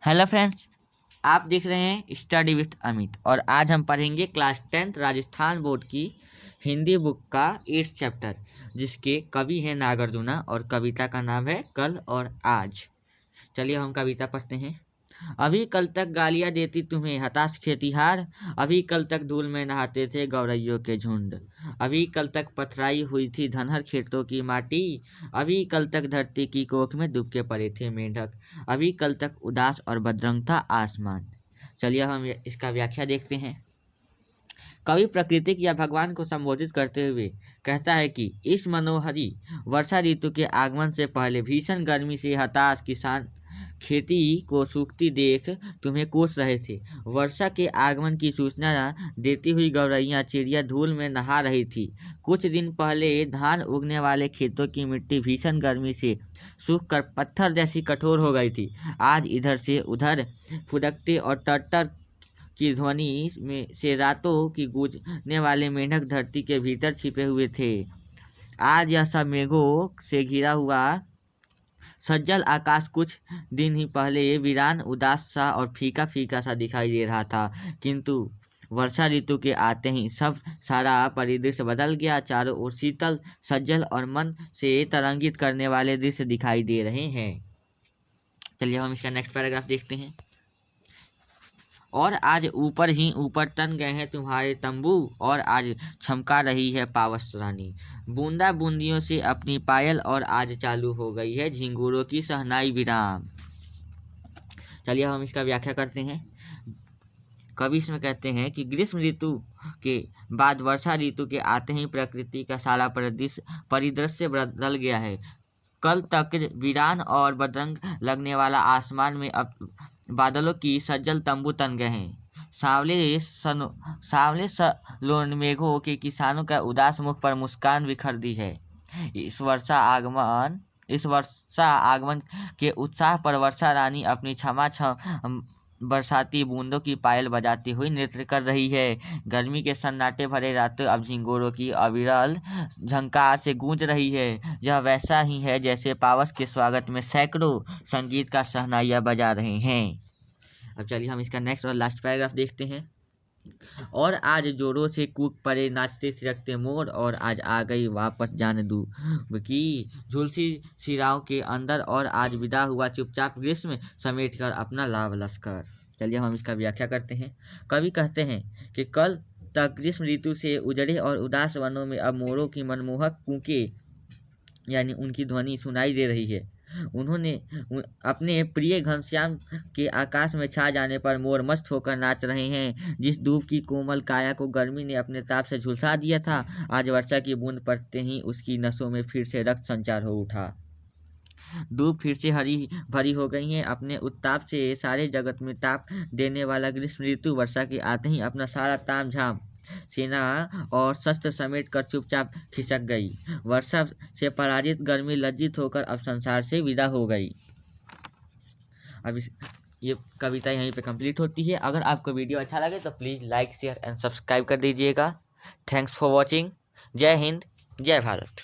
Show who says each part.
Speaker 1: Hello friends, आप देख रहे हैं स्टडी विथ अमित और आज हम पढ़ेंगे क्लास 10th राजस्थान बोर्ड की हिंदी बुक का 8th चैप्टर, जिसके कवि हैं नागार्जुना और कविता का नाम है कल और आज। चलिए हम कविता पढ़ते हैं। अभी कल तक गालियां देती तुम्हें हताश खेतिहार, अभी कल तक धूल में नहाते थे गौरैयों के झुंड, अभी कल तक पथराई हुई थी धनहर खेतों की माटी, अभी कल तक धरती की कोख में दुबके पड़े थे मेंढक, अभी कल तक उदास और बदरंग था आसमान। चलिए हम इसका व्याख्या देखते हैं। कवि प्रकृति या भगवान को संबोधित करते हुए कहता है कि इस मनोहरी वर्षा ऋतु के आगमन से पहले भीषण गर्मी से हताश किसान खेती को सूखती देख तुम्हें कोस रहे थे। वर्षा के आगमन की सूचना देती हुई गौरैया चिड़िया धूल में नहा रही थी। कुछ दिन पहले धान उगने वाले खेतों की मिट्टी भीषण गर्मी से सूखकर पत्थर जैसी कठोर हो गई थी। आज इधर से उधर फुदकते और टट्टर की ध्वनि में से रातों की गूंजने वाले मेंढक धरती के भीतर छिपे हुए थे। आज यह सब मेघों से घिरा हुआ सज्जल आकाश कुछ दिन ही पहले वीरान उदास सा और फीका फीका सा दिखाई दे रहा था, किंतु वर्षा ऋतु के आते ही सब सारा परिदृश्य बदल गया। चारों ओर शीतल सज्जल और मन से तरंगित करने वाले दृश्य दिखाई दे रहे हैं। चलिए हम इसका नेक्स्ट पैराग्राफ देखते हैं। और आज ऊपर ही ऊपर तन गए हैं तुम्हारे तंबू, और आज छमका रही है पावस रानी बूंदा बूंदियों से अपनी पायल, और आज चालू हो गई है झिंगुरों की सहनाई विराम। चलिए हम इसका व्याख्या करते हैं। कवि इसमें कहते हैं कि ग्रीष्म ऋतु के बाद वर्षा ऋतु के आते ही प्रकृति का सारा परिदृश्य बदल गया है। कल तक वीरान और बदरंग लगने वाला आसमान में अब बादलों की सज्जल तंबू तन गए हैं। सांवले सलोन मेघों के किसानों का उदास मुख पर मुस्कान बिखर दी है। इस वर्षा आगमन के उत्साह पर वर्षा रानी अपनी क्षमा बरसाती बूंदों की पायल बजाती हुई नृत्य कर रही है। गर्मी के सन्नाटे भरे रात अब झिंगोरों की अविरल झंकार से गूंज रही है। यह वैसा ही है जैसे पावस के स्वागत में सैकड़ों संगीत का शहनाइयाँ बजा रहे हैं। अब चलिए हम इसका नेक्स्ट और लास्ट पैराग्राफ देखते हैं। और आज जोरों से कूक पड़े नाचते थिरकते मोर, और आज आ गई वापस जान दूब की झुलसी सिराओं के अंदर, और आज विदा हुआ चुपचाप ग्रीष्म समेट कर अपना लाभ लश्कर। चलिए हम इसका व्याख्या करते हैं। कवि कहते हैं कि कल तक ग्रीष्म ऋतु से उजड़े और उदास वनों में अब मोरों की मनमोहक कूके यानी उनकी ध्वनि सुनाई दे रही है। उन्होंने अपने प्रिय घनश्याम के आकाश में छा जाने पर मोर मस्त होकर नाच रहे हैं। जिस दूब की कोमल काया को गर्मी ने अपने ताप से झुलसा दिया था, आज वर्षा की बूंद पड़ते ही उसकी नसों में फिर से रक्त संचार हो उठा। धूप फिर से हरी भरी हो गई है। अपने उत्ताप से सारे जगत में ताप देने वाला ग्रीष्म ऋतु वर्षा के आते ही अपना सारा ताम झाम सेना और शस्त्र समेट कर चुपचाप खिसक गई। वर्षा से पराजित गर्मी लज्जित होकर अब संसार से विदा हो गई। अब ये कविता यहीं पे कंप्लीट होती है। अगर आपको वीडियो अच्छा लगे तो please like share and subscribe कर दीजिएगा। Thanks for watching. जय हिंद, जय भारत।